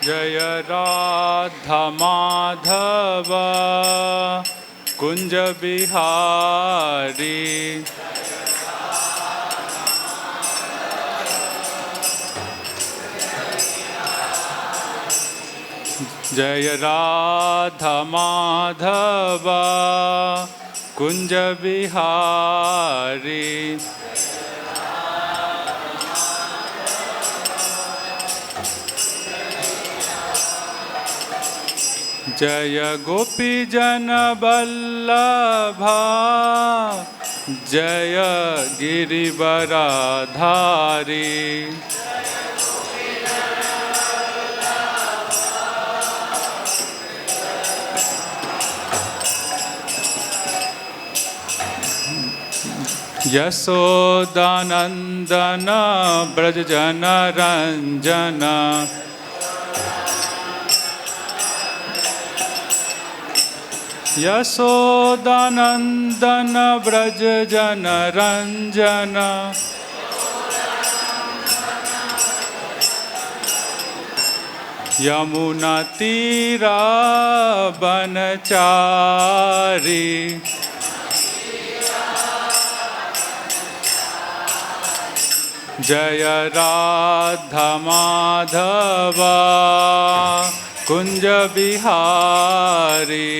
जय राधा माधव कुंज बिहारी। जय राधा माधव कुंज बिहारी। जय गोपी जन वल्लभा जय गिरिवरधारी। यशोदानंदन ब्रज जन रंजन। यशोदानंदन ब्रज जन रंजन। यमुना तीरा बनचारी। जय राधा माधव कुंज बिहारी।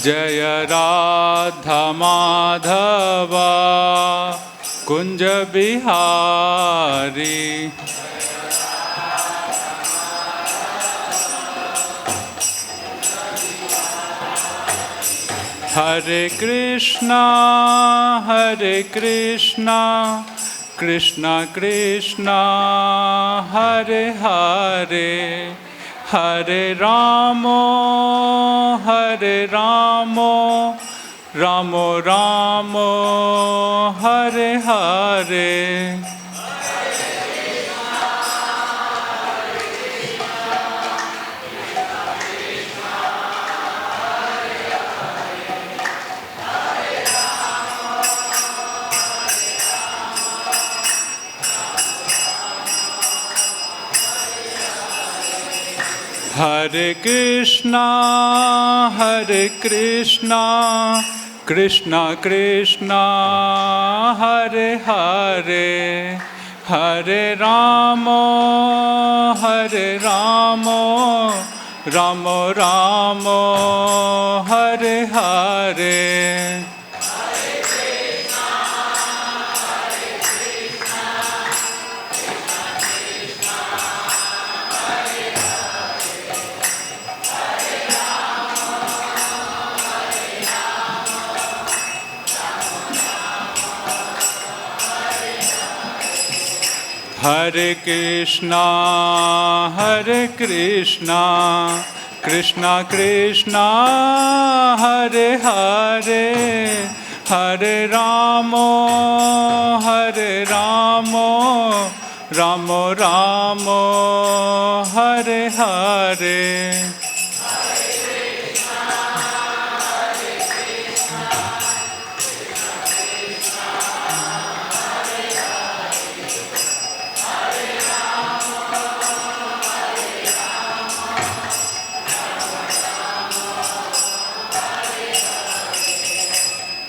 जय राधा माधव कुंज बिहारी। हरे कृष्णा कृष्णा कृष्णा हरे हरे, हरे रामो रामो रामो हरे हरे। हरे कृष्णा कृष्णा कृष्णा हरे हरे, हरे रामो रामो रामो हरे हरे। हरे कृष्णा कृष्णा कृष्णा हरे हरे, हरे रामो रामो रामो हरे हरे।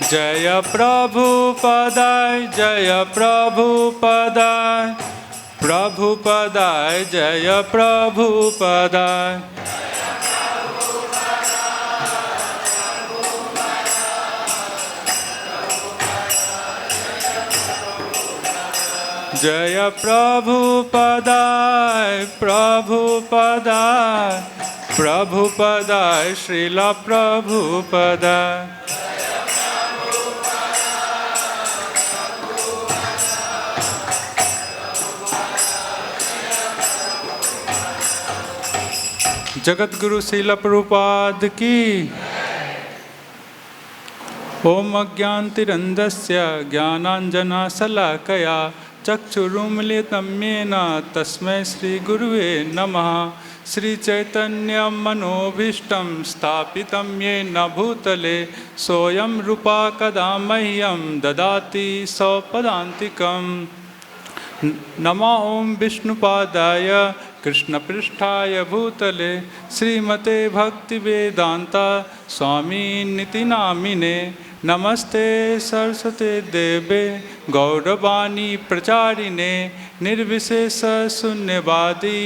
जय प्रभुपदाय जय प्रभुपदाय, प्रभुपदाय जय प्रभुपदाय। जय प्रभुपदाय प्रभुपदाय, प्रभुपदाय श्रील प्रभुपदाय। जगत गुरु श्रील प्रभुपाद की। ओम अज्ञानतिरन्धस्य ज्ञानाञ्जनशलाकया चक्षुरुन्मीलितं येन तस्मै श्रीगुरुवे नमः। श्रीचैतन्यमनोभीष्टं स्थापितं येन भूतले सोऽयं रूपा कदा मह्यं ददाति स्वपदान्तिकम्। नमो ॐ विष्णुपादाय कृष्णपृष्ठाय भूतले श्रीमते भक्तिवेदान्ता स्वामिनिति नामिने। नमस्ते सरस्वते देवे गौरवाणी प्रचारिणे निर्विशेष शून्यवादी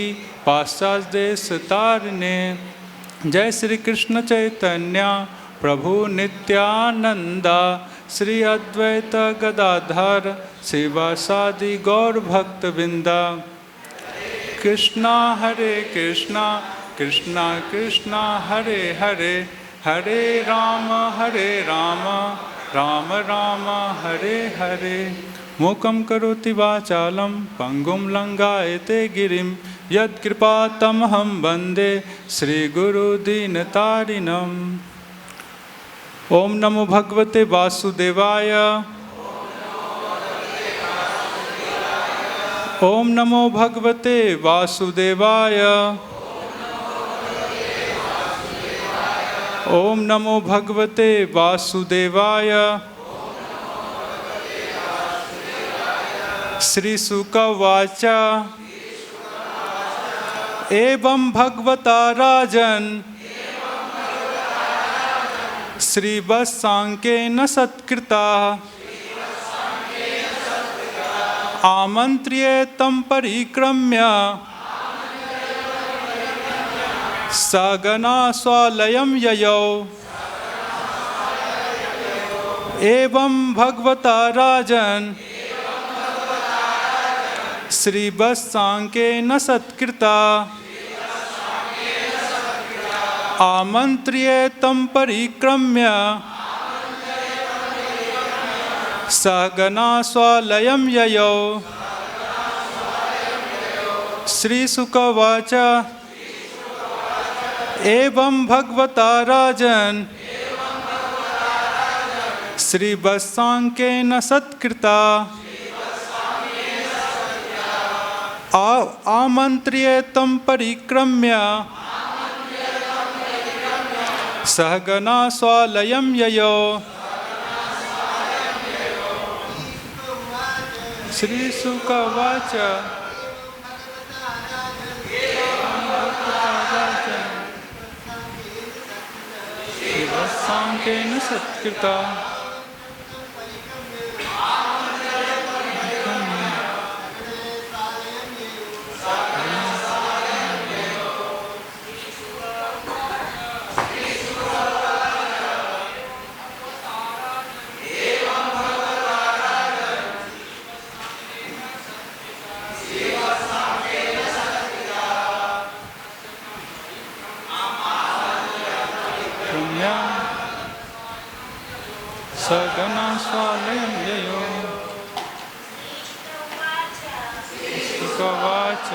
पाश्चात्यदेशतारिणे। जय श्री कृष्ण चैतन्य प्रभु नित्यानंदा श्री अद्वैत गदाधर शिवासादि गौर भक्तवृंदा। कृष्णा हरे कृष्णा कृष्णा कृष्णा हरे हरे हरे राम राम राम हरे हरे। मूकं करोति वाचालं पंगुं लंघयते गिरिं यत्कृपातमहं वन्दे श्रीगुरुदीनतारिणम्। ओम नमो भगवते वासुदेवाय। ओम नमो भगवते वासुदेवाय। ओम नमो भगवते वासुदेवाय। श्री शुक उवाच एवं भगवता राजन् श्रीवत्साङ्केन सत्कृता आमन्त्र्ये तं परिक्रम्य सगना स्वालयं ययौ। एवं भगवता राजन् श्रीवत्साङ्केन सत्कृता आमन्त्र्ये तं परिक्रम्य सगना स्वालयं ययौ। श्रीशुक उवाच एवं भगवता राजन् श्रीवत्साङ्केन सत्कृता आमन्त्र्ये तं परिक्रम्य सहगना स्वालयं ययौ। श्रीशुक उवाच श्रीवत्साङ्केन सत्कृता सगना स्वालयं ययौ। शुक उवाच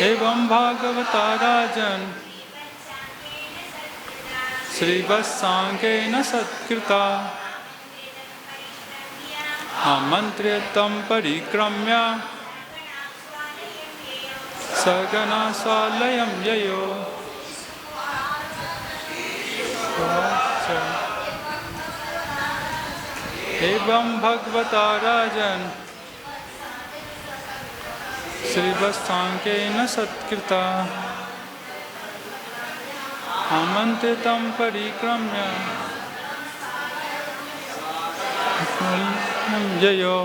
एवं भागवता राजन् श्रीवत्साङ्केन सत्कृता आमन्त्र्ये तं परिक्रम्य सगना स्वालयं ययौ। एवं भगवता राजन् श्रीवत्साङ्केन सत्कृता आमन्त्र्ये तं परिक्रम्य ययौ।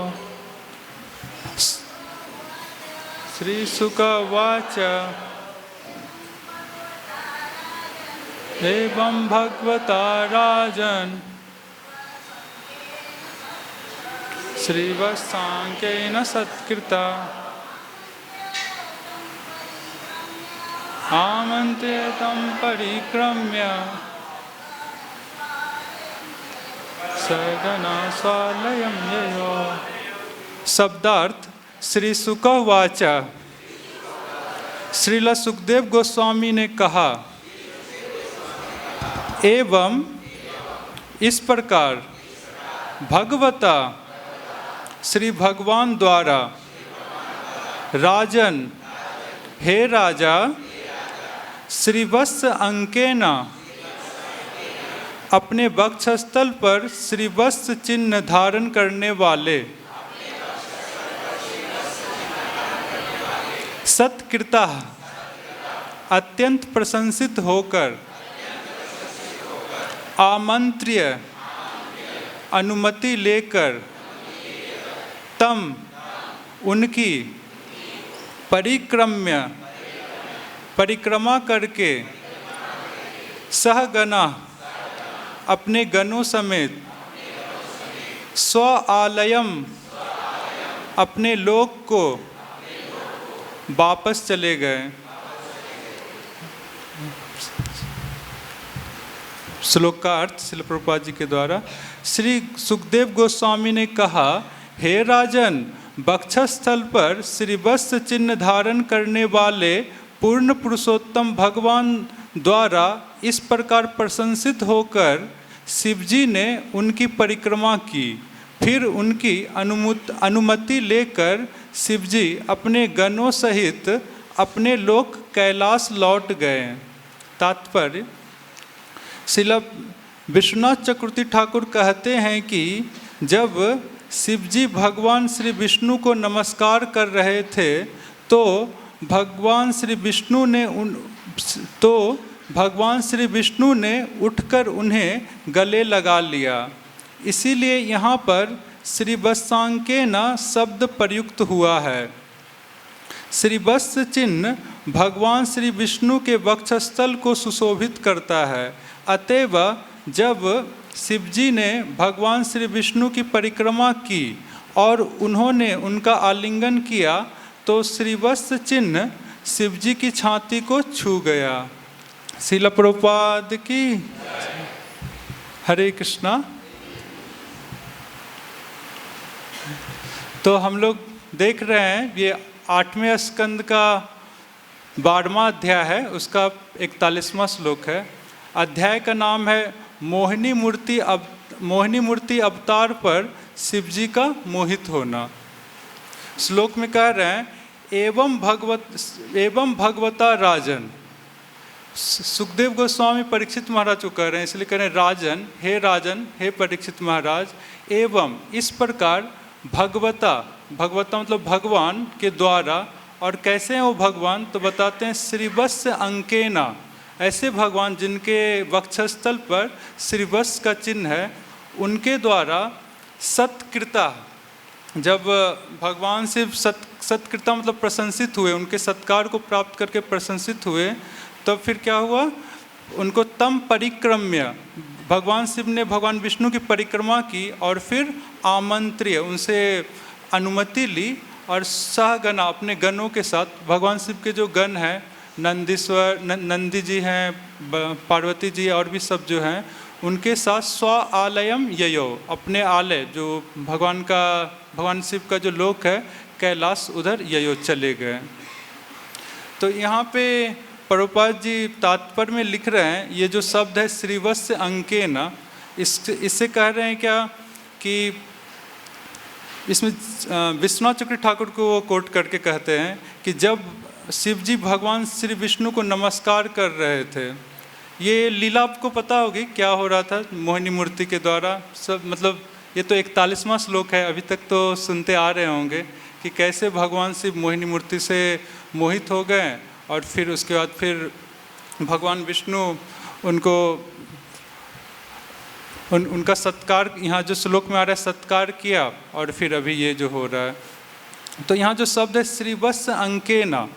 श्रीशुक उवाच एवं भगवता राजन् श्रीवत्साङ्केन सत्कृता आमन्त्र्ये तं परिक्रम्य सगना स्वालयं ययौ। शब्दार्थ श्री शुक उवाच श्रील सुखदेव गोस्वामी ने कहा एवं इस प्रकार भगवता श्री भगवान द्वारा राजन हे राजा श्रीवत्स अंकेन अपने वक्षस्थल पर श्रीवत्स चिन्ह धारण करने वाले सत्कृता अत्यंत प्रशंसित होकर आमंत्र्य अनुमति लेकर तम उनकी परिक्रमा करके सहगना अपने गणों समेत स्व आलयम अपने लोक को वापस चले गए। श्लोक का अर्थ श्रील प्रभुपाद जी के द्वारा। श्री सुखदेव गोस्वामी ने कहा, हे राजन, वक्षस्थल पर श्रीवत्स चिन्ह धारण करने वाले पूर्ण पुरुषोत्तम भगवान द्वारा इस प्रकार प्रशंसित होकर शिवजी ने उनकी परिक्रमा की। फिर उनकी अनुमति लेकर शिवजी अपने गणों सहित अपने लोक कैलाश लौट गए। तात्पर्य, श्रील विश्वनाथ चक्रवर्ती ठाकुर कहते हैं कि जब शिवजी भगवान श्री विष्णु को नमस्कार कर रहे थे तो भगवान श्री विष्णु ने उठकर उन्हें गले लगा लिया। इसीलिए यहाँ पर श्रीवत्सांकेन शब्द प्रयुक्त हुआ है। श्रीवत्स चिन्ह भगवान श्री विष्णु के वक्षस्थल को सुशोभित करता है। अतएव जब शिवजी ने भगवान श्री विष्णु की परिक्रमा की और उन्होंने उनका आलिंगन किया तो श्रीवत्स चिन्ह शिवजी की छाती को छू गया। श्रील प्रभुपाद की हरे कृष्णा। तो हम लोग देख रहे हैं ये 8वें स्कंद का 12वां अध्याय है, उसका 41वां श्लोक है। अध्याय का नाम है मोहिनी मूर्ति अवतार पर शिवजी का मोहित होना। श्लोक में कह रहे हैं, एवं भगवता राजन। सुखदेव गोस्वामी परीक्षित महाराज को कह रहे हैं, इसलिए कह रहे हैं राजन हे परीक्षित महाराज, एवं इस प्रकार भगवता मतलब भगवान के द्वारा। और कैसे हैं वो भगवान, तो बताते हैं श्रीवत्स अंकेना, ऐसे भगवान जिनके वक्षस्थल पर श्रीवत्स का चिन्ह है, उनके द्वारा सत्कृता। जब भगवान से सत्कृता मतलब प्रशंसित हुए, उनके सत्कार को प्राप्त करके प्रशंसित हुए, तो फिर क्या हुआ, उनको तम परिक्रम्य, भगवान शिव ने भगवान विष्णु की परिक्रमा की और फिर आमंत्र्य, उनसे अनुमति ली और सहगना अपने गणों के साथ, भगवान शिव के जो गण हैं, नंदी जी हैं, पार्वती जी और भी सब जो हैं, उनके साथ स्व आलयम ययो, अपने आलय जो भगवान शिव का जो लोक है कैलाश, उधर ययो चले गए। तो यहाँ पे प्रभुपाद जी तात्पर्य में लिख रहे हैं, ये जो शब्द है श्रीवत्स अंकेन, इससे कह रहे हैं क्या कि इसमें विश्वनाथ चक्रवर्ती ठाकुर को वो कोट करके कहते हैं कि जब शिवजी भगवान श्री विष्णु को नमस्कार कर रहे थे, ये लीला आपको पता होगी क्या हो रहा था मोहिनी मूर्ति के द्वारा। सब मतलब ये तो 41वां श्लोक है, अभी तक तो सुनते आ रहे होंगे कि कैसे भगवान शिव मोहिनी मूर्ति से मोहित हो गए और फिर उसके बाद फिर भगवान विष्णु उनका सत्कार, यहाँ जो श्लोक में आ रहा है सत्कार किया, और फिर अभी ये जो हो रहा है। तो यहाँ जो शब्द है श्रीवत्स अंकेना,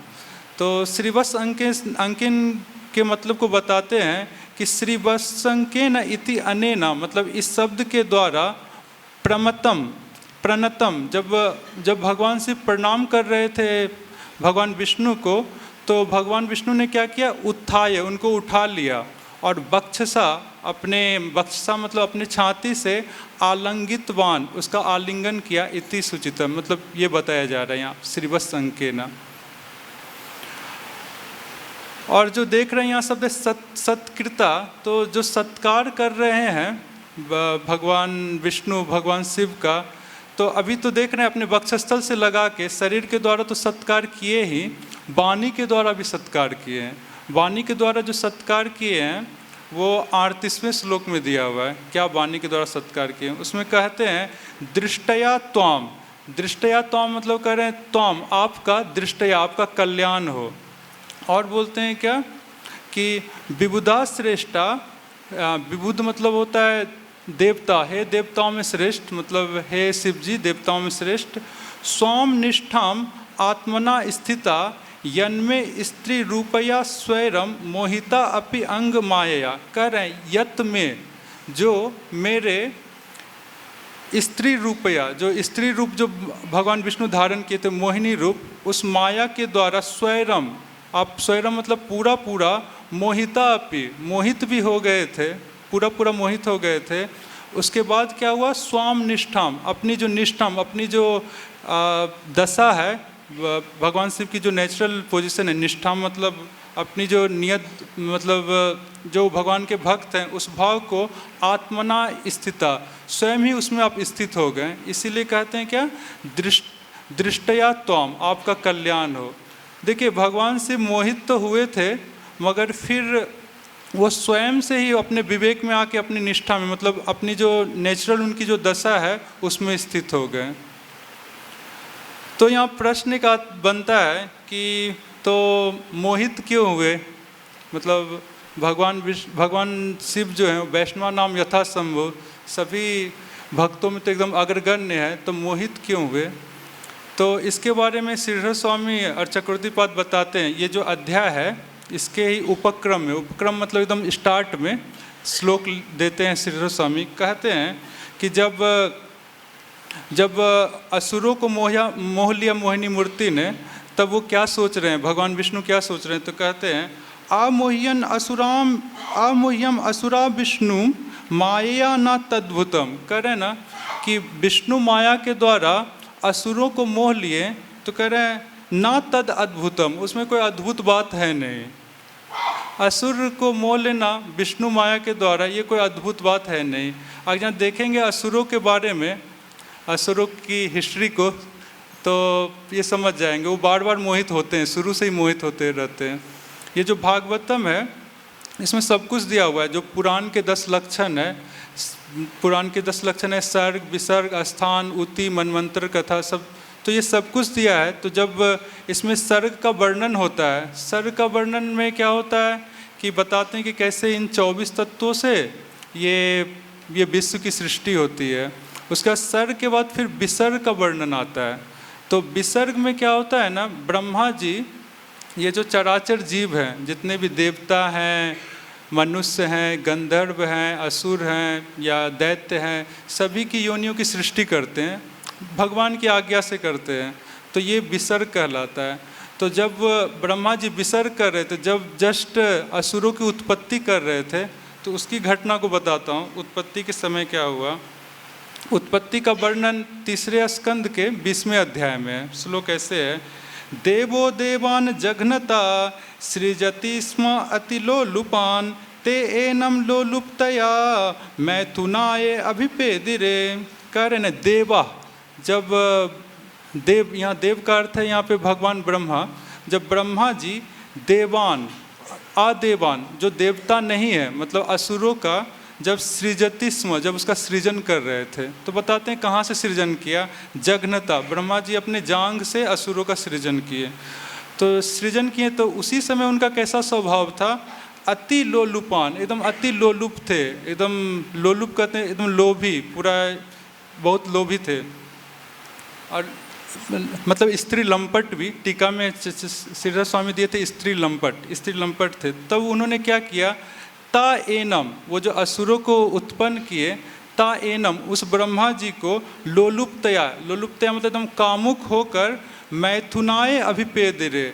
तो श्रीवत्स अंकेन के मतलब को बताते हैं कि श्रीवत्स अंकेन इति अनेना, मतलब इस शब्द के द्वारा प्रणतम, जब भगवान से प्रणाम कर रहे थे भगवान विष्णु को, तो भगवान विष्णु ने क्या किया, उत्थाय, उनको उठा लिया और वक्षसा मतलब अपने छाती से आलिंगितवान, उसका आलिंगन किया, इति सूचित, मतलब ये बताया जा रहा है यहाँ श्रीवत्स अंकेन। और जो देख रहे हैं यहाँ शब्द सत्कृता, तो जो सत्कार कर रहे हैं भगवान विष्णु भगवान शिव का, तो तो अभी तो देख रहे हैं अपने वक्षस्थल से लगा के शरीर के द्वारा तो सत्कार किए ही, वाणी के द्वारा भी सत्कार किए हैं। वाणी के द्वारा जो सत्कार किए हैं वो 38वें श्लोक में दिया हुआ है। क्या वाणी के द्वारा सत्कार किए हैं? उसमें कहते हैं दृष्टया त्वाम। दृष्टया त्वाम मतलब कह रहे हैं त्वाम आपका, दृष्टया आपका कल्याण हो। और बोलते हैं क्या कि विबुधा श्रेष्ठा, विबुध मतलब होता है देवता, हे देवताओं में श्रेष्ठ, मतलब हे शिव जी देवताओं में श्रेष्ठ। स्वाम निष्ठाम आत्मना स्थिता यन्मे स्त्री रूपया स्वैरम मोहिता अपि अंग मायया। कह रहे हैं यत में, जो मेरे स्त्री रूपया, जो स्त्री रूप जो भगवान विष्णु धारण किए थे, मोहिनी रूप, उस माया के द्वारा स्वैरम, आप स्वैरम मतलब पूरा पूरा, मोहिता अपि मोहित भी हो गए थे, पूरा पूरा मोहित हो गए थे। उसके बाद क्या हुआ? स्वाम निष्ठाम, अपनी जो निष्ठाम, अपनी जो दशा है, भगवान शिव की जो नेचुरल पोजीशन है, निष्ठाम मतलब अपनी जो नियत, मतलब जो भगवान के भक्त हैं उस भाव को आत्मना स्थिता, स्वयं ही उसमें आप स्थित हो गए। इसीलिए कहते हैं क्या? दृष्टया त्वाम, आपका कल्याण हो। देखिए भगवान से मोहित तो हुए थे, मगर फिर वो स्वयं से ही अपने विवेक में आके अपनी निष्ठा में, मतलब अपनी जो नेचुरल उनकी जो दशा है उसमें स्थित हो गए। तो यहाँ प्रश्न का बनता है कि तो मोहित क्यों हुए? मतलब भगवान शिव जो है वैष्णव नाम यथा संभव, सभी भक्तों में तो एकदम अग्रगण्य है, तो मोहित क्यों हुए? तो इसके बारे में श्रीधर स्वामी और चक्रवर्तीपाद बताते हैं। ये जो अध्याय है इसके ही उपक्रम में, उपक्रम मतलब एकदम स्टार्ट में श्लोक देते हैं श्रीधर स्वामी। कहते हैं कि जब असुरों को मोह लिया मोहिनी मूर्ति ने, तब वो क्या सोच रहे हैं, भगवान विष्णु क्या सोच रहे हैं? तो कहते हैं आमोह्यम असुरा विष्णु माया न तद्भुतम। कह रहे हैं ना कि विष्णु माया के द्वारा असुरों को मोह लिए, तो कह रहे हैं ना तद अद्भुतम, उसमें कोई अद्भुत बात है नहीं। असुर को मोह लेना विष्णु माया के द्वारा, ये कोई अद्भुत बात है नहीं। अगर जहाँ देखेंगे असुरों के बारे में, असुरों की हिस्ट्री को, तो ये समझ जाएंगे वो बार बार मोहित होते हैं, शुरू से ही मोहित होते रहते हैं। ये जो भागवतम है इसमें सब कुछ दिया हुआ है, जो पुराण के 10 लक्षण है, पुराण के 10 लक्षण है, सर्ग विसर्ग स्थान उति मनवंतर कथा सब, तो ये सब कुछ दिया है। तो जब इसमें सर्ग का वर्णन होता है, सर्ग का वर्णन में क्या होता है कि बताते हैं कि कैसे इन 24 तत्वों से ये विश्व की सृष्टि होती है। उसका सर्ग के बाद फिर विसर्ग का वर्णन आता है। तो विसर्ग में क्या होता है ना, ब्रह्मा जी ये जो चराचर जीव हैं, जितने भी देवता हैं, मनुष्य हैं, गंधर्व हैं, असुर हैं या दैत्य हैं, सभी की योनियों की सृष्टि करते हैं, भगवान की आज्ञा से करते हैं। तो ये विसर्ग कहलाता है। तो जब ब्रह्मा जी विसर्ग कर रहे थे, जब जस्ट असुरों की उत्पत्ति कर रहे थे, तो उसकी घटना को बताता हूँ। उत्पत्ति के समय क्या हुआ, उत्पत्ति का वर्णन 3 स्कंद के 20वें अध्याय में है। श्लोक ऐसे है, देवो देवान जघनता सृजति स्म अतिलोलुपान ते एनम लोलुप्तया मैथुनाय अभिपेदिरे। कह रहे हैं देवा, जब देव, यहाँ देव का अर्थ है यहाँ पे भगवान ब्रह्मा। जब ब्रह्मा जी देवान, आदेवान जो देवता नहीं है, मतलब असुरों का जब सृजतिस्म, जब उसका सृजन कर रहे थे, तो बताते हैं कहाँ से सृजन किया, जघनता, ब्रह्मा जी अपने जांग से असुरों का सृजन किए। तो सृजन किए, तो उसी समय उनका कैसा स्वभाव था, अति लोलुपान, एकदम अति लोलुप थे, एकदम लोलुप कहते हैं एकदम लोभी, पूरा बहुत लोभी थे। और मतलब स्त्री लंपट भी, टीका में श्रीधर स्वामी दिए थे स्त्री लंपट थे। तब उन्होंने क्या किया, ता एनम, वो जो असुरों को उत्पन्न किए, ता एनम, उस ब्रह्मा जी को लोलुप्तया मतलब एकदम कामुक होकर मैथुनाए अभिपेद रहे,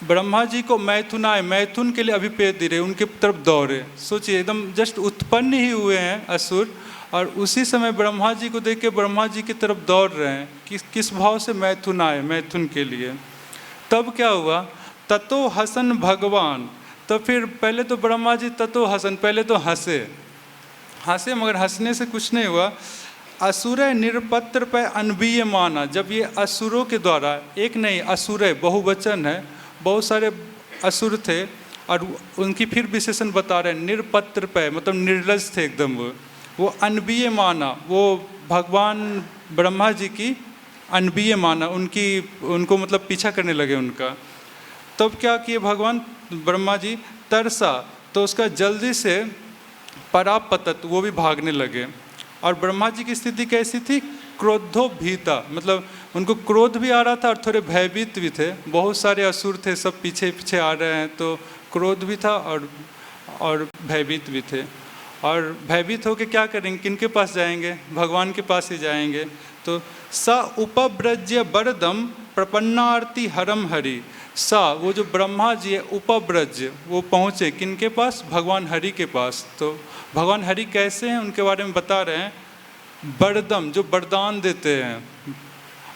ब्रह्मा जी को मैथुन के लिए अभिपेद रहे, उनके तरफ दौड़े। सोचिए एकदम जस्ट उत्पन्न ही हुए हैं असुर, और उसी समय ब्रह्मा जी को देख के ब्रह्मा जी की तरफ दौड़ रहे हैं। किस भाव से, मैथुन के लिए। तब क्या हुआ, ततो हसन भगवान, तो फिर पहले तो ब्रह्मा जी ततो हसन, पहले तो हंसे, मगर हंसने से कुछ नहीं हुआ। असुर निरपत्र पे अनबीय माना, जब ये असुरों के द्वारा, एक नहीं असुर बहुवचन है, बहुत सारे असुर थे और उनकी फिर विशेषण बता रहे हैं, निरपत्र पे मतलब निर्लज थे एकदम, वो अनबीय माना, वो भगवान ब्रह्मा जी की अनबीय माना, उनको मतलब पीछा करने लगे उनका। तब क्या किए भगवान ब्रह्मा जी, तरसा तो उसका जल्दी से परापतत, वो भी भागने लगे। और ब्रह्मा जी की स्थिति कैसी थी, क्रोधो भीता, मतलब उनको क्रोध भी आ रहा था और थोड़े भयभीत भी थे, बहुत सारे असुर थे, सब पीछे पीछे आ रहे हैं, तो क्रोध भी था और भयभीत भी थे। और भयभीत होकर क्या करेंगे, किनके पास जाएंगे, भगवान के पास ही जाएंगे। तो स उपव्रज्य बरदम प्रपन्नार्ति हरम हरि, सा वो जो ब्रह्मा जी है उपव्रज्य, वो पहुँचे किनके पास, भगवान हरि के पास। तो भगवान हरि कैसे हैं उनके बारे में बता रहे हैं, बरदम जो वरदान देते हैं,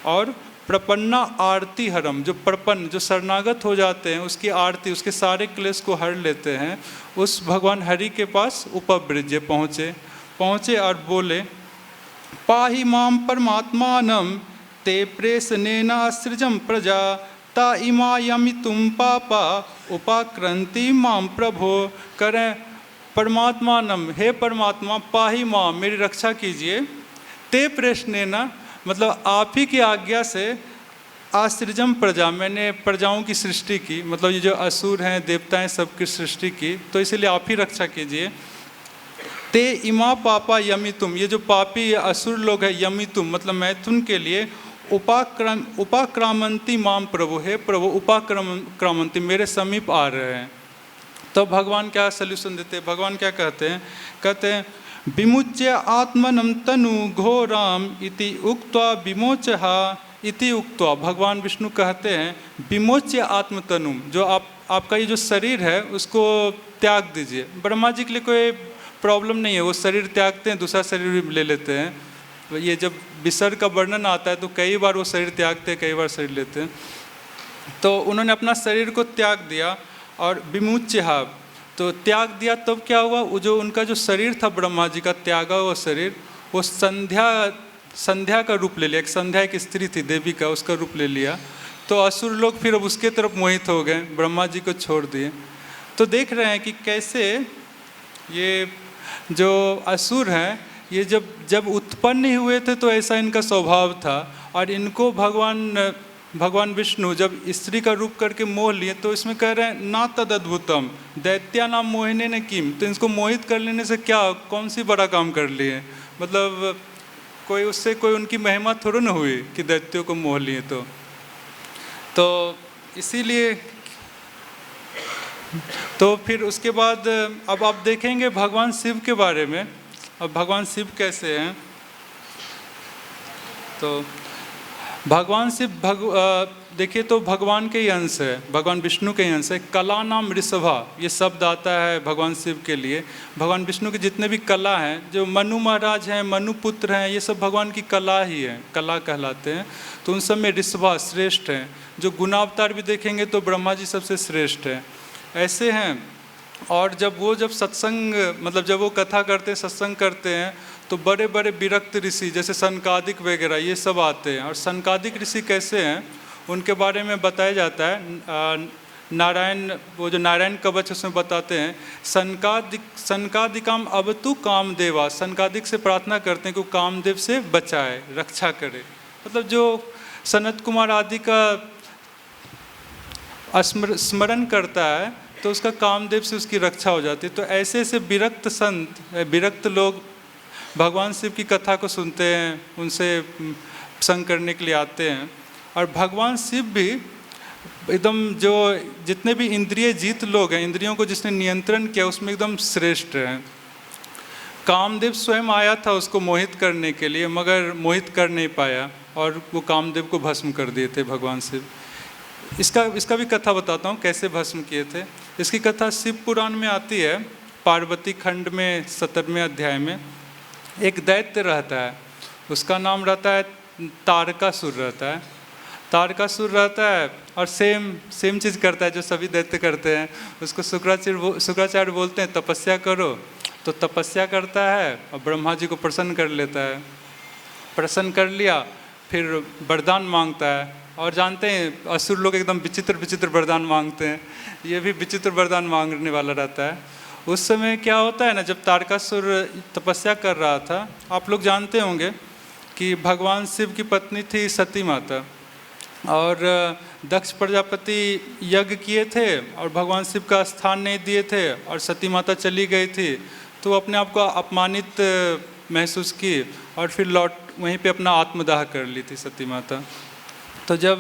और प्रपन्ना आरती हरम, जो प्रपन्न जो शरणागत हो जाते हैं उसकी आरती, उसके सारे क्लेश को हर लेते हैं, उस भगवान हरि के पास उपव्रज्य पहुँचे और बोले, पाहि माम परमात्मानम ते प्रेषणेनासृजम प्रजा ता इमा यमितुम पापा उपाक्रंति माम प्रभो। करें परमात्मानम, हे परमात्मा, पाहि माम, मेरी रक्षा कीजिए, ते प्रेषणेना मतलब आप ही की आज्ञा से, आसृजम प्रजा, मैंने प्रजाओं की सृष्टि की, मतलब ये जो असुर हैं देवताएं सबकी सृष्टि की, तो इसलिए आप ही रक्षा कीजिए। ते इमा पापा यमितुम, ये जो पापी असुर लोग हैं, यमितुम मतलब मैथुन के लिए, उपाक्रामंती माम प्रभु, हे प्रभु उपाक्रामंती, मेरे समीप आ रहे हैं। तो भगवान क्या सल्यूशन देते हैं, भगवान क्या कहते हैं, विमुच्य आत्मनम तनु घोराम इति उक्त्वा विमोचहा इति उक्त्वा, भगवान विष्णु कहते हैं विमोच्य आत्मतनु, जो आपका ये जो शरीर है उसको त्याग दीजिए। ब्रह्मा जी के लिए कोई प्रॉब्लम नहीं है, वो शरीर त्यागते हैं, दूसरा शरीर भी ले लेते हैं। ये जब विसर्ग का वर्णन आता है तो कई बार वो शरीर त्यागते हैं, कई बार शरीर लेते हैं। तो उन्होंने अपना शरीर को त्याग दिया और विमुच्य, तो त्याग दिया, तब क्या हुआ, वो जो उनका जो शरीर था ब्रह्मा जी का त्यागा हुआ शरीर, वो संध्या का रूप ले लिया, एक संध्या एक स्त्री थी देवी का, उसका रूप ले लिया। तो असुर लोग फिर अब उसके तरफ मोहित हो गए, ब्रह्मा जी को छोड़ दिए। तो देख रहे हैं कि कैसे ये जो असुर हैं, ये जब उत्पन्न ही हुए थे तो ऐसा इनका स्वभाव था, और इनको भगवान विष्णु जब स्त्री का रूप करके मोह लिए, तो इसमें कह रहे हैं ना तद अद्भुतम दैत्या नाम मोहिने ने किम, तो इसको मोहित कर लेने से क्या, कौन सी बड़ा काम कर लिए, मतलब कोई उससे कोई उनकी महिमा थोड़ी ना हुई कि दैत्यों को मोह लिए। तो इसीलिए तो फिर उसके बाद अब आप देखेंगे भगवान शिव के बारे में। अब भगवान शिव कैसे हैं, तो भगवान शिव देखिए तो भगवान के ही अंश है, भगवान विष्णु के ही अंश है। कला नाम ऋषभा, ये शब्द आता है भगवान शिव के लिए। भगवान विष्णु के जितने भी कला हैं, जो मनु महाराज हैं, मनु पुत्र हैं, ये सब भगवान की कला ही है, कला कहलाते हैं। तो उन सब में ऋषभा श्रेष्ठ हैं। जो गुणावतार भी देखेंगे तो ब्रह्मा जी सबसे श्रेष्ठ है, ऐसे हैं। और जब सत्संग मतलब जब वो कथा करते हैं, सत्संग करते हैं, तो बड़े बड़े विरक्त ऋषि जैसे सनकादिक वगैरह ये सब आते हैं। और सनकादिक ऋषि कैसे हैं उनके बारे में बताया जाता है। नारायण, वो जो नारायण कवच उसमें बताते हैं, सनकादिकाम अवतु कामदेवा, सनकादिक से प्रार्थना करते हैं कि कामदेव से बचाए, रक्षा करे। मतलब जो सनत कुमार आदि का स्मरण करता है तो उसका कामदेव से उसकी रक्षा हो जाती है। तो ऐसे ऐसे विरक्त संत, विरक्त लोग भगवान शिव की कथा को सुनते हैं, उनसे संग करने के लिए आते हैं। और भगवान शिव भी एकदम जो जितने भी इंद्रिय जीत लोग हैं, इंद्रियों को जिसने नियंत्रण किया, उसमें एकदम श्रेष्ठ हैं। कामदेव स्वयं आया था उसको मोहित करने के लिए, मगर मोहित कर नहीं पाया और वो कामदेव को भस्म कर दिए थे भगवान शिव। इसका भी कथा बताता हूँ कैसे भस्म किए थे। इसकी कथा शिव पुराण में आती है, पार्वती खंड में 17वें अध्याय में। एक दैत्य रहता है, उसका नाम रहता है तारकासुर रहता है। तारकासुर रहता है और सेम चीज़ करता है जो सभी दैत्य करते हैं। उसको शुक्राचार्य बोलते हैं तपस्या करो, तो तपस्या करता है और ब्रह्मा जी को प्रसन्न कर लेता है। प्रसन्न कर लिया, फिर वरदान मांगता है। और जानते हैं असुर लोग एकदम विचित्र विचित्र वरदान मांगते हैं, ये भी विचित्र वरदान मांगने वाला रहता है। उस समय क्या होता है ना, जब तारकासुर तपस्या कर रहा था, आप लोग जानते होंगे कि भगवान शिव की पत्नी थी सती माता, और दक्ष प्रजापति यज्ञ किए थे और भगवान शिव का स्थान नहीं दिए थे, और सती माता चली गई थी, तो अपने आप को अपमानित महसूस की और फिर लौट वहीं पे अपना आत्मदाह कर ली थी सती माता। तो जब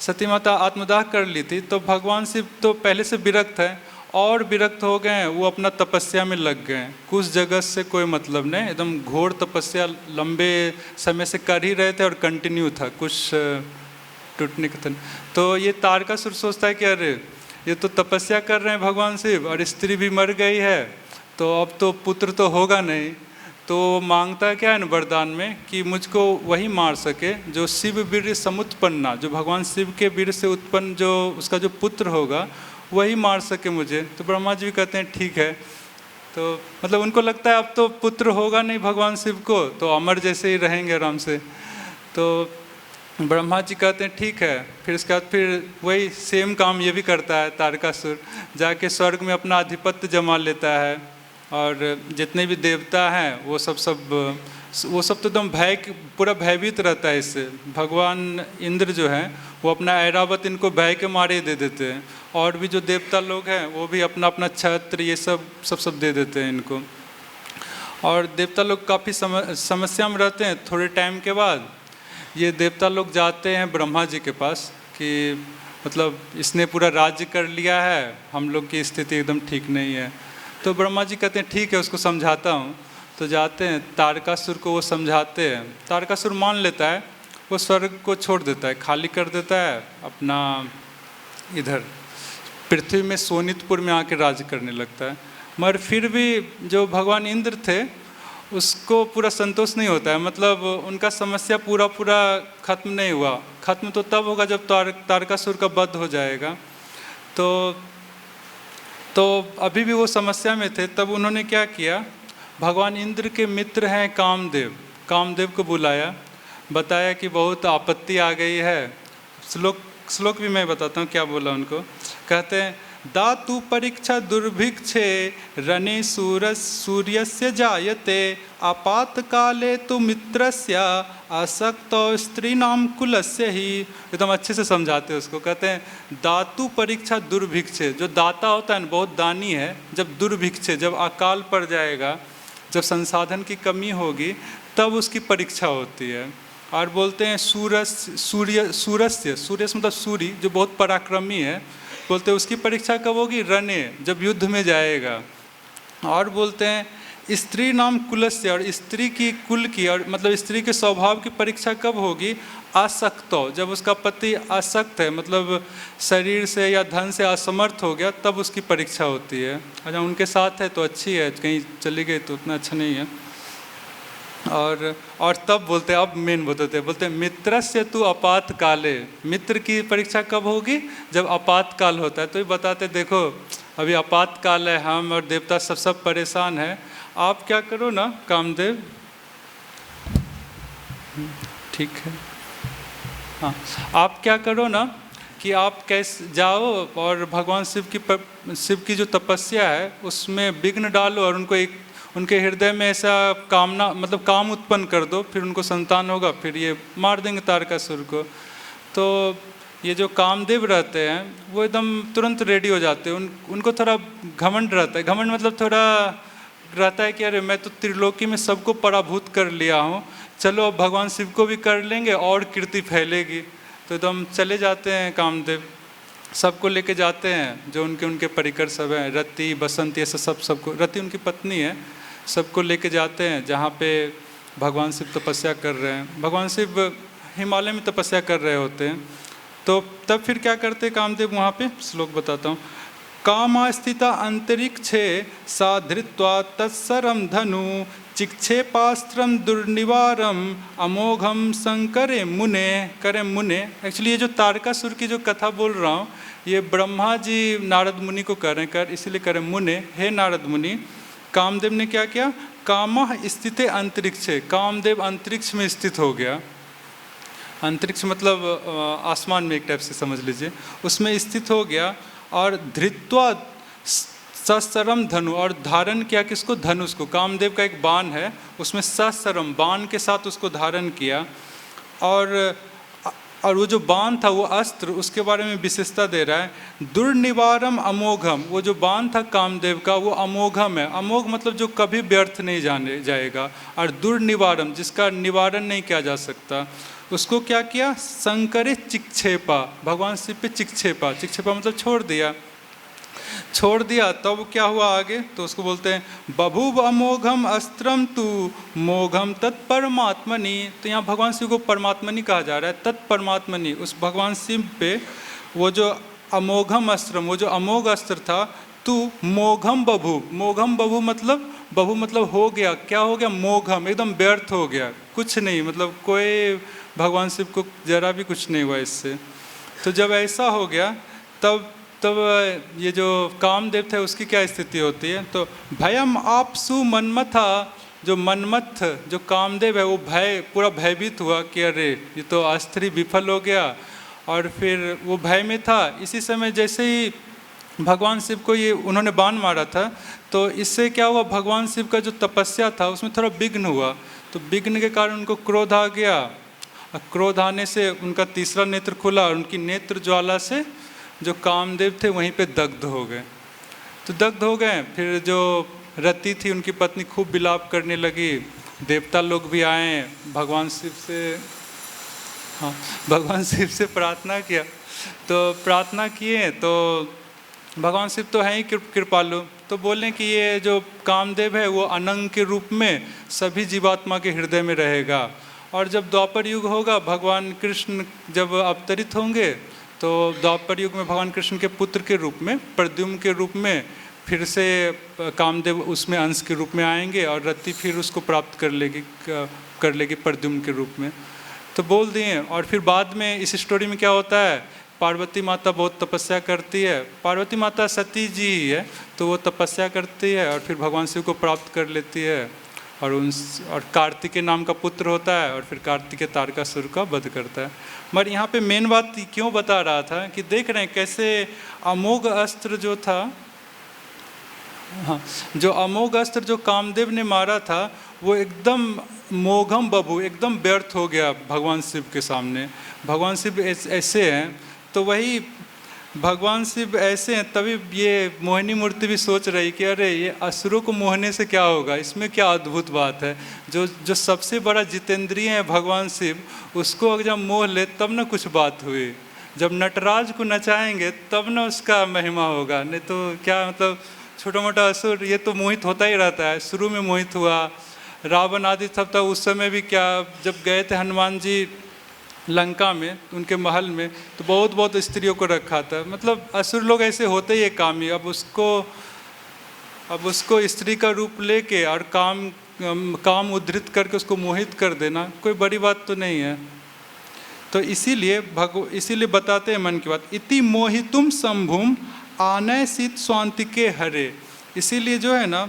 सती माता आत्मदाह कर ली थी तो भगवान शिव तो पहले से विरक्त है, और विरक्त हो गए, वो अपना तपस्या में लग गए। कुछ जगत से कोई मतलब नहीं, एकदम घोर तपस्या लंबे समय से कर ही रहे थे और कंटिन्यू था, कुछ टूटने का था। तो ये तारकासुर सोचता है कि अरे ये तो तपस्या कर रहे हैं भगवान शिव और स्त्री भी मर गई है, तो अब तो पुत्र तो होगा नहीं। तो मांगता क्या है ना वरदान में कि मुझको वही मार सके जो शिव वीर समुत्पन्ना, जो भगवान शिव के वीर से उत्पन्न जो उसका जो पुत्र होगा वही मार सके मुझे। तो ब्रह्मा जी भी कहते हैं ठीक है। तो मतलब उनको लगता है अब तो पुत्र होगा नहीं भगवान शिव को, तो अमर जैसे ही रहेंगे आराम से। तो ब्रह्मा जी कहते हैं ठीक है। फिर इसके बाद फिर वही सेम काम ये भी करता है तारकासुर, जाके स्वर्ग में अपना आधिपत्य जमा लेता है, और जितने भी देवता हैं वो सब तो एकदम पूरा भयभीत रहता है इससे। भगवान इंद्र जो हैं वो अपना ऐरावत इनको भय के मारे दे देते हैं, और भी जो देवता लोग हैं वो भी अपना अपना छत्र ये सब दे देते हैं इनको। और देवता लोग काफ़ी समस्या में रहते हैं। थोड़े टाइम के बाद ये देवता लोग जाते हैं ब्रह्मा जी के पास कि मतलब इसने पूरा राज्य कर लिया है, हम लोग की स्थिति एकदम ठीक नहीं है। तो ब्रह्मा जी कहते हैं ठीक है, उसको समझाता हूँ। तो जाते हैं तारकासुर को वो समझाते हैं, तारकासुर मान लेता है, वो स्वर्ग को छोड़ देता है, खाली कर देता है, अपना इधर पृथ्वी में सोनितपुर में आके राज करने लगता है। मगर फिर भी जो भगवान इंद्र थे उसको पूरा संतोष नहीं होता है, मतलब उनका समस्या पूरा खत्म नहीं हुआ। खत्म तो तब होगा जब तारकासुर का वध हो जाएगा। तो अभी भी वो समस्या में थे। तब उन्होंने क्या किया, भगवान इंद्र के मित्र हैं कामदेव को बुलाया, बताया कि बहुत आपत्ति आ गई है। श्लोक भी मैं बताता हूँ क्या बोला उनको। कहते हैं दातु परीक्षा दुर्भिक्षे रणे सूर्यस्य जायते आपातकाले तो मित्रस्य आसक्त स्त्रीणाम कुलस्य ही। एकदम अच्छे से समझाते हैं उसको। कहते हैं दातु परीक्षा दुर्भिक्षे, जो दाता होता है ना बहुत दानी है, जब दुर्भिक्षे जब अकाल पड़ जाएगा, जब संसाधन की कमी होगी तब उसकी परीक्षा होती है। और बोलते हैं सूर्य मतलब सूर्य जो बहुत पराक्रमी है, बोलते हैं उसकी परीक्षा कब होगी, रणे जब युद्ध में जाएगा। और बोलते हैं स्त्री नाम कुलस्य, और स्त्री की कुल की और मतलब स्त्री के स्वभाव की परीक्षा कब होगी, आसक्तो, जब उसका पति आसक्त है, मतलब शरीर से या धन से असमर्थ हो गया, तब उसकी परीक्षा होती है। अच्छा उनके साथ है तो अच्छी है, कहीं चली गई तो उतना अच्छा नहीं है। और तब बोलते हैं, अब मेन बोलते हैं मित्रस्य तु आपातकाले, मित्र की परीक्षा कब होगी, जब आपातकाल होता है। तो ये बताते देखो अभी आपातकाल है, हम और देवता सब परेशान है, आप क्या करो ना कामदेव, ठीक है हाँ, आप क्या करो ना कि आप कैसे जाओ और भगवान शिव की जो तपस्या है उसमें विघ्न डालो, और उनके हृदय में ऐसा कामना मतलब काम उत्पन्न कर दो, फिर उनको संतान होगा, फिर ये मार देंगे तारकासुर को। तो ये जो कामदेव रहते हैं वो एकदम तुरंत रेडी हो जाते हैं। उनको थोड़ा घमंड रहता है, घमंड मतलब थोड़ा रहता है कि अरे मैं तो त्रिलोकी में सबको पराभूत कर लिया हूँ, चलो अब भगवान शिव को भी कर लेंगे और कीर्ति फैलेगी। तो एकदम चले जाते हैं कामदेव, सबको लेके जाते हैं, जो उनके परिकर सब हैं, रति बसंत ये सबको, रति उनकी पत्नी है, सबको लेके जाते हैं जहाँ पे भगवान शिव तपस्या कर रहे हैं। भगवान शिव हिमालय में तपस्या कर रहे होते हैं। तो तब फिर क्या करते कामदेव वहाँ पे, श्लोक बताता हूँ। कामास्थिता अंतरिक्षे सा धृत्वा तत्सरम धनु चिक्षेपास्त्रम दुर्निवारम अमोघम शंकरे मुने। एक्चुअली ये जो तारकासुर की जो कथा बोल रहा हूँ ये ब्रह्मा जी नारद मुनि को कह रहे हैं, इसीलिए कह रहे मुने, हे नारद मुनि, कामदेव ने क्या किया, कामः स्थिते अंतरिक्षे, कामदेव अंतरिक्ष में स्थित हो गया। अंतरिक्ष मतलब आसमान में एक टाइप से समझ लीजिए, उसमें स्थित हो गया। और धृत्वा सशरम धनु, और धारण किया किसको? धनुष को। कामदेव का एक बाण है, उसमें सशरम बाण के साथ उसको धारण किया। और वो जो बाण था, वो अस्त्र, उसके बारे में विशेषता दे रहा है। दुर्निवारम अमोघम, वो जो बाण था कामदेव का वो अमोघम है। अमोघ मतलब जो कभी व्यर्थ नहीं जाने जाएगा। और दुर्निवारम, जिसका निवारण नहीं किया जा सकता, उसको क्या किया? शंकरे चिक्षेपा, भगवान शिव पे चिक्षेपा। चिक्षेपा मतलब छोड़ दिया। तब क्या हुआ आगे? तो उसको बोलते हैं बभुव अमोघम अस्त्रम तु मोघम तत्परमात्मनि। तो यहाँ भगवान शिव को परमात्मनि कहा जा रहा है। तत्परमात्मनि, उस भगवान शिव पे वो जो अमोघम अस्त्रम, वो जो अमोघ अस्त्र था, तु मोघम बभुव। मोघम बभुव मतलब हो गया। क्या हो गया? मोघम, एकदम व्यर्थ हो गया, कुछ नहीं, मतलब कोई भगवान शिव को जरा भी कुछ नहीं हुआ इससे। तो जब ऐसा हो गया तब ये जो कामदेव थे उसकी क्या स्थिति होती है? तो भयम आपसु मनमथा, जो मनमथ जो कामदेव है वो पूरा भयभीत हुआ कि अरे ये तो अस्त्र विफल हो गया। और फिर वो भय में था। इसी समय जैसे ही भगवान शिव को ये उन्होंने बाण मारा था, तो इससे क्या हुआ? भगवान शिव का जो तपस्या था उसमें थोड़ा विघ्न हुआ। तो विघ्न के कारण उनको क्रोध आ गया। क्रोध आने से उनका तीसरा नेत्र खुला और उनकी नेत्र ज्वाला से जो कामदेव थे वहीं पे दग्ध हो गए। तो दग्ध हो गए। फिर जो रति थी उनकी पत्नी खूब विलाप करने लगी। देवता लोग भी आए, भगवान शिव से प्रार्थना किया। तो प्रार्थना किए तो भगवान शिव तो हैं ही कृपालु, तो बोले कि ये जो कामदेव है वो अनंग के रूप में सभी जीवात्मा के हृदय में रहेगा। और जब द्वापर युग होगा, भगवान कृष्ण जब अवतरित होंगे, तो द्वापर युग में भगवान कृष्ण के पुत्र के रूप में, प्रद्युम्न के रूप में फिर से कामदेव उसमें अंश के रूप में आएंगे और रति फिर उसको प्राप्त कर लेगी प्रद्युम्न के रूप में। तो बोल दिए। और फिर बाद में इस स्टोरी में क्या होता है? पार्वती माता बहुत तपस्या करती है। पार्वती माता सती जी ही है, तो वो तपस्या करती है और फिर भगवान शिव को प्राप्त कर लेती है। और कार्तिकेय नाम का पुत्र होता है और फिर कार्तिकेय तारकासुर का वध करता है। मगर यहाँ पे मेन बात क्यों बता रहा था कि देख रहे हैं कैसे अमोघ अस्त्र जो था, जो अमोघ अस्त्र जो कामदेव ने मारा था वो एकदम मोघम बभु, एकदम व्यर्थ हो गया भगवान शिव के सामने। भगवान शिव ऐसे हैं, तो वही भगवान शिव ऐसे हैं, तभी ये मोहिनी मूर्ति भी सोच रही कि अरे ये असुरों को मोहने से क्या होगा, इसमें क्या अद्भुत बात है। जो सबसे बड़ा जितेंद्रिय है भगवान शिव, उसको अगर जब मोह ले तब ना कुछ बात हुई। जब नटराज को नचाएंगे तब ना उसका महिमा होगा, नहीं तो क्या, मतलब छोटा मोटा असुर ये तो मोहित होता ही रहता है। शुरू में मोहित हुआ, रावण आदि सब था। उस समय भी क्या, जब गए थे हनुमान जी लंका में, उनके महल में, तो बहुत स्त्रियों को रखा था। मतलब असुर लोग ऐसे होते ही कामी। अब उसको स्त्री का रूप लेके और काम उद्धृत करके उसको मोहित कर देना कोई बड़ी बात तो नहीं है। तो इसीलिए बताते हैं मन की बात, इति मोहितुम शंभुम आनयसित स्वांतिके हरे। इसीलिए जो है ना,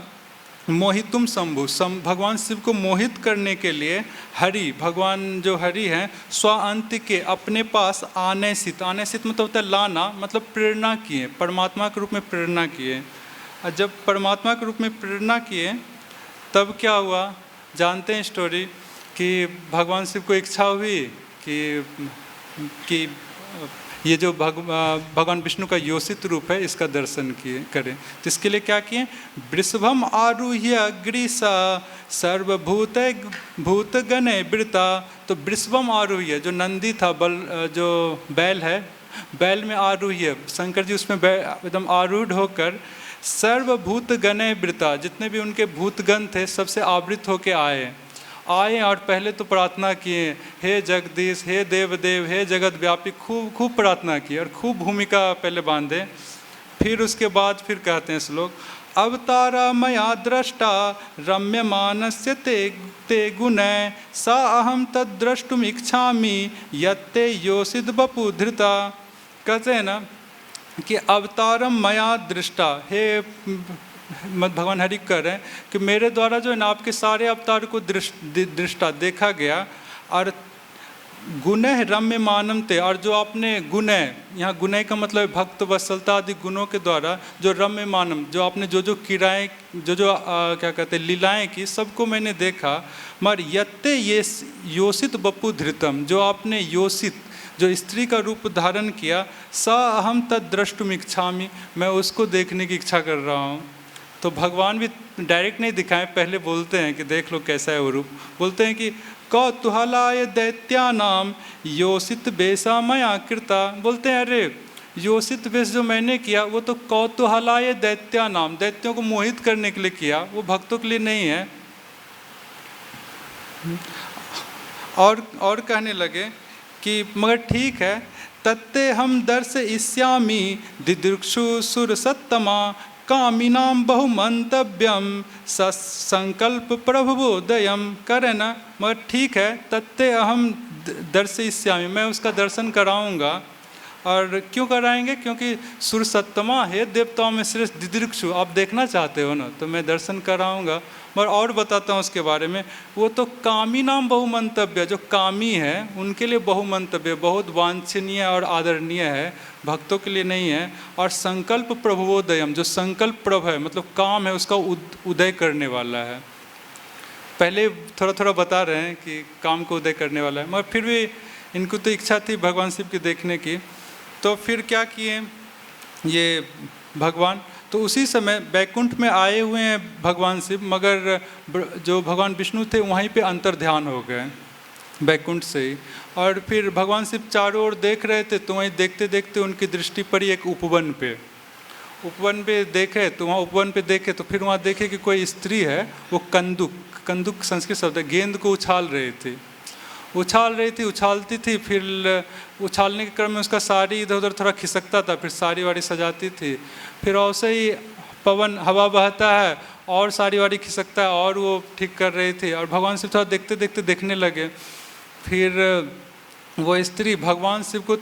मोहितुम शंभु, भगवान शिव को मोहित करने के लिए हरि, भगवान जो हरि हैं, स्वांत के अपने पास आनयसित मतलब होता है लाना, मतलब प्रेरणा किए, परमात्मा के रूप में प्रेरणा किए। और जब परमात्मा के रूप में प्रेरणा किए तब क्या हुआ जानते हैं स्टोरी, कि भगवान शिव को इच्छा हुई कि ये जो भगवान विष्णु का योषित रूप है इसका दर्शन करें। तो इसके लिए क्या किए, वृषभम आरुह्य अग्रिसा सर्वभूत गणे वृता। तो वृषभम आरुह्य, जो नंदी था, जो बैल है, बैल में आरुह्य, शंकर जी उसमें एकदम आरूढ़ होकर सर्वभूत गणे वृता, जितने भी उनके भूतगण थे सबसे आवृत होके आए। और पहले तो प्रार्थना किए, हे जगदीश, हे देवदेव, हे जगत व्यापी, खूब प्रार्थना की और खूब भूमिका पहले बांधे। फिर उसके बाद फिर कहते हैं श्लोक, अवतारा मया दृष्टा रम्यमानस्य ते गुणै सा अहम तद द्रष्टुम इच्छामि यत्ते योषित बपु धृता। कहते हैं ना कि अवतारम मया दृष्टा, हे भगवान हरि कह रहे हैं कि मेरे द्वारा जो है ना आपके सारे अवतार को दृष्टा देखा गया, और गुणः रम्य मानम थे, और जो आपने गुणः, यहाँ गुणः का मतलब भक्त वत्सलता आदि गुणों के द्वारा जो रम्य मानम, जो आपने जो क्रियाएँ क्या कहते हैं लीलाएँ की, सबको मैंने देखा। मगर यत्ते ये योषित बपु धृतम, जो आपने योषित जो स्त्री का रूप धारण किया, स अहम तद द्रष्टुम इच्छामि, मैं उसको देखने की इच्छा कर रहा हूँ। तो भगवान भी डायरेक्ट नहीं दिखाएं, पहले बोलते हैं कि देख लो कैसा है वो रूप। बोलते हैं कि कौतूहलाय दैत्यानाम योषित वेशा मया कृता। बोलते हैं अरे योषित वेश जो मैंने किया वो तो कौतूहलाय दैत्यानाम, दैत्यों को मोहित करने के लिए किया, वो भक्तों के लिए नहीं है। और कहने लगे कि मगर ठीक है, तत्ते हम दर्श इष्यामि दिदृक्षु सुर सत्तमा कामिनाम बहुमंतव्यम संकल्प प्रभुदयम। करे ना, मगर ठीक है, तत्ते अहम दर्शयिष्यामि, मैं उसका दर्शन कराऊंगा। और क्यों कराएंगे? क्योंकि सुर सत्तमा है, देवताओं में श्रेष्ठ दिदृक्षु, आप देखना चाहते हो ना, तो मैं दर्शन कराऊंगा। मगर और बताता हूँ उसके बारे में, वो तो कामी नाम बहुमंतव्य, जो कामी है उनके लिए बहुमंतव्य, बहुत वांछनीय और आदरणीय है, भक्तों के लिए नहीं है। और संकल्प प्रभुदयम, जो संकल्प प्रभ है, मतलब काम है उसका उदय करने वाला है। पहले थोड़ा थोड़ा बता रहे हैं कि काम को उदय करने वाला है, मगर फिर भी इनको तो इच्छा थी भगवान शिव की देखने की। तो फिर क्या किए ये भगवान, तो उसी समय बैकुंठ में आए हुए हैं भगवान शिव, मगर जो भगवान विष्णु थे वहीं पे अंतर ध्यान हो गए बैकुंठ से ही। और फिर भगवान शिव चारों ओर देख रहे थे, तो वहीं देखते देखते उनकी दृष्टि पड़ी एक उपवन पे देखे, तो वहाँ उपवन पे देखे, तो फिर वहाँ देखे कि कोई स्त्री है, वो कंदुक संस्कृत शब्द है, गेंद को उछाल रही थी, उछालती थी, फिर उछालने के क्रम में उसका साड़ी इधर उधर थोड़ा खिसकता था, फिर साड़ी वाड़ी सजाती थी, फिर वैसे ही पवन हवा बहता है और साड़ी वाड़ी खिसकता है, और वो ठीक कर रही थी। और भगवान शिव थोड़ा देखते देखते देखने लगे। फिर वो स्त्री भगवान शिव को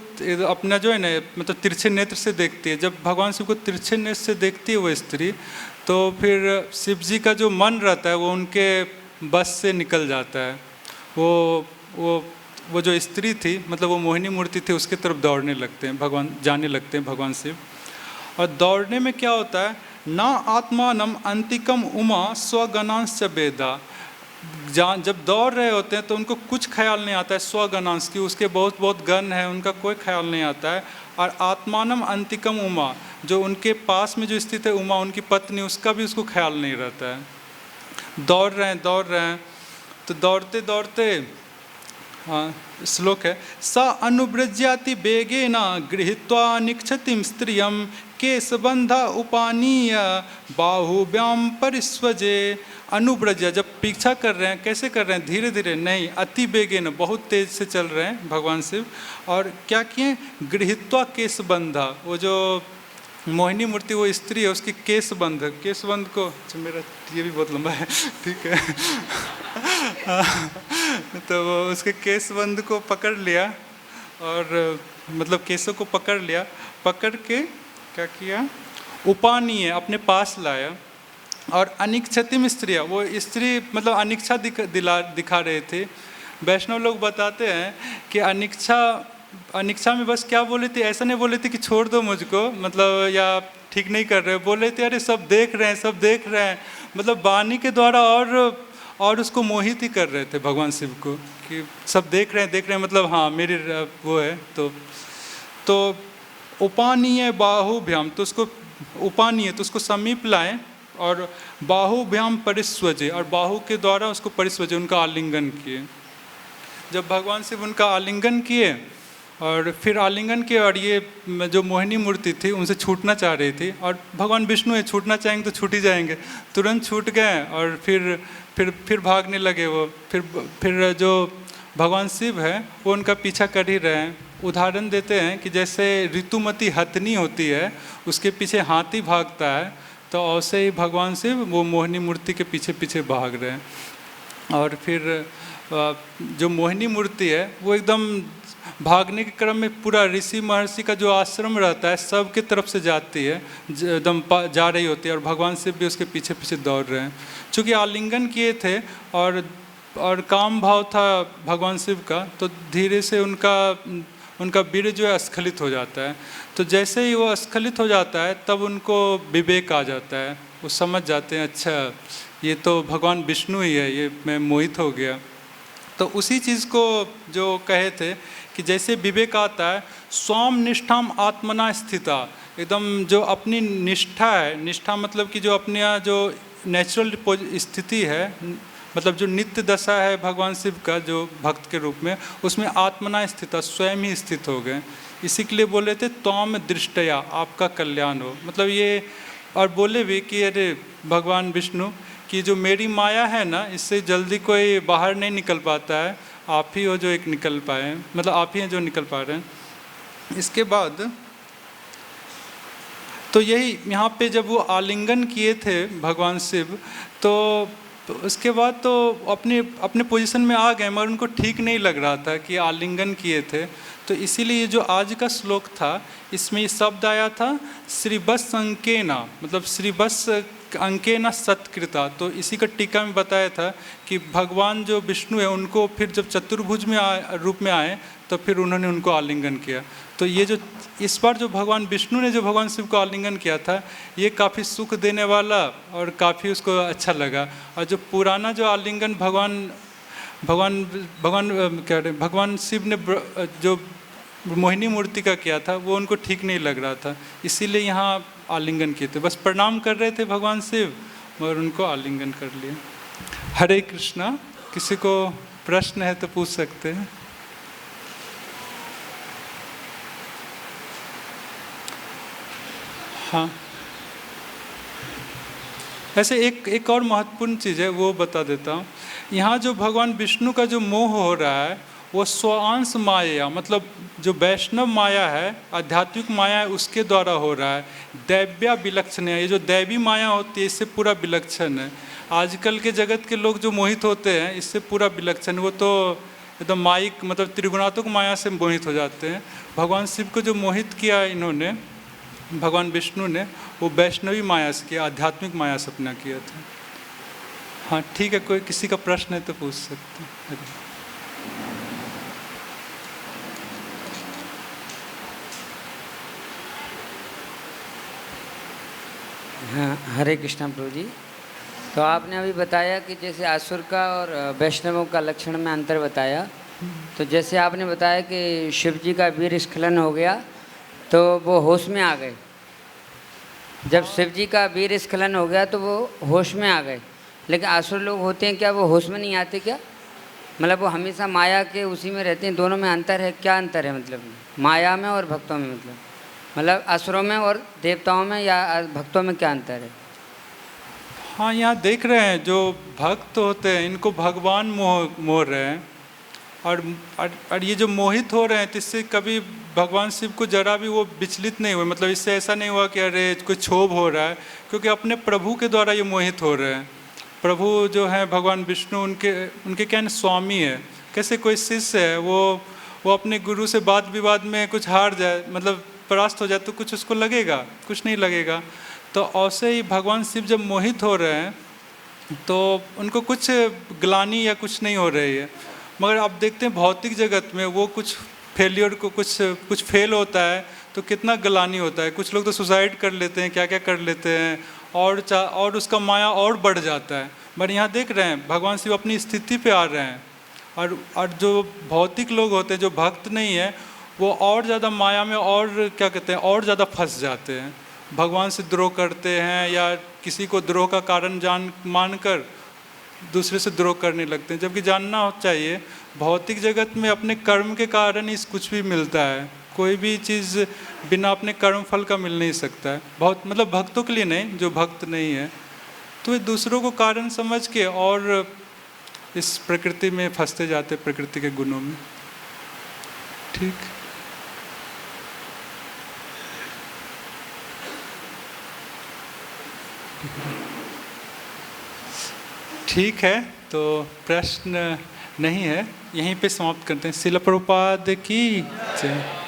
अपना जो है ना, मतलब तिरछे नेत्र से देखती है। जब भगवान शिव को तिरछे नेत्र से देखती है वो स्त्री, तो फिर शिव जी का जो मन रहता है वो उनके बस से निकल जाता है। वो जो स्त्री थी, मतलब वो मोहिनी मूर्ति थी, उसकी तरफ दौड़ने लगते हैं जाने लगते हैं भगवान शिव। और दौड़ने में क्या होता है, ना आत्मानम अंतिकम उमा स्वगणांश वेदा, जब दौड़ रहे होते हैं तो उनको कुछ ख्याल नहीं आता है स्वगणांश की, उसके बहुत गण है, उनका कोई ख्याल नहीं आता है। और आत्मानम अंतिकम उमा, जो उनके पास में जो स्थित है उमा, उनकी पत्नी, उसका भी उसको ख्याल नहीं रहता है। दौड़ रहे हैं, तो दौड़ते दौड़ते श्लोक है, स अनुव्रज्याति वेगेन गृहीत्वा निक्षतिम स्त्रियम केशबंधा उपानीय बाहुव्याम परिस्वजे। अनुव्रज, जब पीछा कर रहे हैं, कैसे कर रहे हैं? धीरे धीरे नहीं, अति वेगेन, बहुत तेज से चल रहे हैं भगवान शिव। और क्या किए? गृहीत्वा केशबंधा, वो जो मोहिनी मूर्ति वो स्त्री है, उसकी केशबंध को, मेरा ये भी बहुत लंबा है, ठीक है तो वो उसके केशबंध को पकड़ लिया, और मतलब केशों को पकड़ लिया, पकड़ के क्या किया, उपानीय अपने पास लाया। और अनिक्षतिम स्त्रियाँ, वो स्त्री मतलब अनिच्छा दिखा रहे थे। वैष्णव लोग बताते हैं कि अनिच्छा में बस क्या बोले थे, ऐसा नहीं बोले थे कि छोड़ दो मुझको, मतलब या ठीक नहीं कर रहे, बोले थे अरे सब देख रहे हैं, मतलब वाणी के द्वारा और उसको मोहित ही कर रहे थे भगवान शिव को, कि सब देख रहे हैं, मतलब हाँ मेरी वो है। तो उपानीय बाहुभ्याम, तो उसको उपानीय, तो उसको समीप लाएं, और बाहुभ्याम परिस्वजे, और बाहु के द्वारा उसको परिस्वजे, उनका आलिंगन किए। जब भगवान शिव उनका आलिंगन किए, और फिर आलिंगन किए, और ये जो मोहिनी मूर्ति थी उनसे छूटना चाह रही थी, और भगवान विष्णु है, छूटना चाहेंगे तो छूट ही जाएंगे, तुरंत छूट गए। और फिर भागने लगे वो। फिर जो भगवान शिव है वो उनका पीछा कर ही रहे हैं। उदाहरण देते हैं कि जैसे ऋतुमती हथनी होती है, उसके पीछे हाथी भागता है, तो ऐसे ही भगवान शिव वो मोहिनी मूर्ति के पीछे पीछे भाग रहे हैं। और फिर जो मोहिनी मूर्ति है वो एकदम भागने के क्रम में पूरा ऋषि महर्षि का जो आश्रम रहता है सब के तरफ से जाती है, एकदम जा रही होती है और भगवान शिव भी उसके पीछे पीछे दौड़ रहे हैं। चूँकि आलिंगन किए थे और काम भाव था भगवान शिव का, तो धीरे से उनका वीर जो है स्खलित हो जाता है। तो जैसे ही वो स्खलित हो जाता है तब उनको विवेक आ जाता है, वो समझ जाते हैं अच्छा ये तो भगवान विष्णु ही है, ये मैं मोहित हो गया। तो उसी चीज़ को जो कहे थे कि जैसे विवेक आता है, स्वाम निष्ठाम आत्मना स्थिता, एकदम जो अपनी निष्ठा है, निष्ठा मतलब कि जो अपने यहाँ जो नेचुरल स्थिति है, मतलब जो नित्य दशा है भगवान शिव का जो भक्त के रूप में, उसमें आत्मना स्थित, स्वयं ही स्थित हो गए। इसी के लिए बोले थे त्वम दृष्टया आपका कल्याण हो, मतलब ये। और बोले भी कि अरे भगवान विष्णु कि जो मेरी माया है ना, इससे जल्दी कोई बाहर नहीं निकल पाता है, आप ही हो जो एक निकल पाए, मतलब आप ही हैं जो निकल पा रहे हैं। इसके बाद तो यही यहाँ पे जब वो आलिंगन किए थे भगवान शिव, तो उसके बाद तो अपने पोजीशन में आ गए, मगर उनको ठीक नहीं लग रहा था कि आलिंगन किए थे। तो इसीलिए जो आज का श्लोक था इसमें ये शब्द आया था श्रीवत्स अंकेना, मतलब श्रीवत्स अंकेना सत्कृता। तो इसी का टीका में बताया था कि भगवान जो विष्णु है उनको फिर जब चतुर्भुज में रूप में आए तो फिर उन्होंने उनको आलिंगन किया। तो ये जो इस बार जो भगवान विष्णु ने जो भगवान शिव को आलिंगन किया था, ये काफ़ी सुख देने वाला और काफ़ी उसको अच्छा लगा। और जो पुराना जो आलिंगन भगवान शिव ने जो मोहिनी मूर्ति का किया था वो उनको ठीक नहीं लग रहा था, इसीलिए यहाँ आलिंगन किए थे। बस प्रणाम कर रहे थे भगवान शिव और उनको आलिंगन कर लिया। हरे कृष्णा। किसी को प्रश्न है तो पूछ सकते हैं। हाँ, ऐसे एक और महत्वपूर्ण चीज़ है वो बता देता हूँ। यहाँ जो भगवान विष्णु का जो मोह हो रहा है वो स्वांश माया, मतलब जो वैष्णव माया है, आध्यात्मिक माया है, उसके द्वारा हो रहा है। दैव्या विलक्षण है, ये जो दैवी माया होती है इससे पूरा विलक्षण है। आजकल के जगत के लोग जो मोहित होते हैं इससे पूरा विलक्षण, वो तो एकदम माइक मतलब त्रिगुणात्मक माया से मोहित हो जाते हैं। भगवान शिव को जो मोहित किया इन्होंने, भगवान विष्णु ने, वो वैष्णवी माया से किया, आध्यात्मिक माया से अपना किया था। हाँ ठीक है, कोई किसी का प्रश्न है तो पूछ सकते हैं। हाँ, हरे कृष्णा प्रभु जी। तो आपने अभी बताया कि जैसे असुर का और वैष्णवों का लक्षण में अंतर बताया, तो जैसे आपने बताया कि शिव जी का वीर स्खलन हो गया तो वो होश में आ गए। जब शिव जी का वीर स्खलन हो गया तो वो होश में आ गए, लेकिन असुर लोग होते हैं क्या, वो होश में नहीं आते क्या? मतलब वो हमेशा माया के उसी में रहते हैं। दोनों में अंतर है, क्या अंतर है मतलब माया में और भक्तों में? मतलब असुरों में और देवताओं में या भक्तों में क्या अंतर है? हाँ, यहाँ देख रहे हैं जो भक्त होते हैं इनको भगवान मोह रहे हैं, और ये जो मोहित हो रहे हैं इससे कभी भगवान शिव को जरा भी वो विचलित नहीं हुए। मतलब इससे ऐसा नहीं हुआ कि अरे कोई क्षोभ हो रहा है, क्योंकि अपने प्रभु के द्वारा ये मोहित हो रहे हैं। प्रभु जो है भगवान विष्णु, उनके क्या स्वामी है। कैसे कोई शिष्य है वो अपने गुरु से वाद विवाद में कुछ हार जाए, मतलब परास्त हो जाए, तो कुछ उसको लगेगा? कुछ नहीं लगेगा। तो ऐसे ही भगवान शिव जब मोहित हो रहे हैं तो उनको कुछ ग्लानि या कुछ नहीं हो रही है। मगर आप देखते हैं भौतिक जगत में वो कुछ फेलियर को कुछ फेल होता है तो कितना ग्लानि होता है। कुछ लोग तो सुसाइड कर लेते हैं, क्या क्या कर लेते हैं, और उसका माया और बढ़ जाता है। पर यहाँ देख रहे हैं भगवान शिव अपनी स्थिति पे आ रहे हैं, और जो भौतिक लोग होते हैं जो भक्त नहीं है वो और ज़्यादा माया में और क्या कहते हैं और ज़्यादा फंस जाते हैं। भगवान से द्रोह करते हैं या किसी को द्रोह का कारण मानकर दूसरे से द्रोह करने लगते हैं। जबकि जानना चाहिए भौतिक जगत में अपने कर्म के कारण ही कुछ भी मिलता है। कोई भी चीज़ बिना अपने कर्म फल का मिल नहीं सकता है। बहुत मतलब भक्तों के लिए नहीं, जो भक्त नहीं है तो वे दूसरों को कारण समझ के और इस प्रकृति में फंसते जाते, प्रकृति के गुणों में। ठीक, ठीक है। तो प्रश्न नहीं है, यहीं पे समाप्त करते हैं। शिल प्रभुपाद की जय।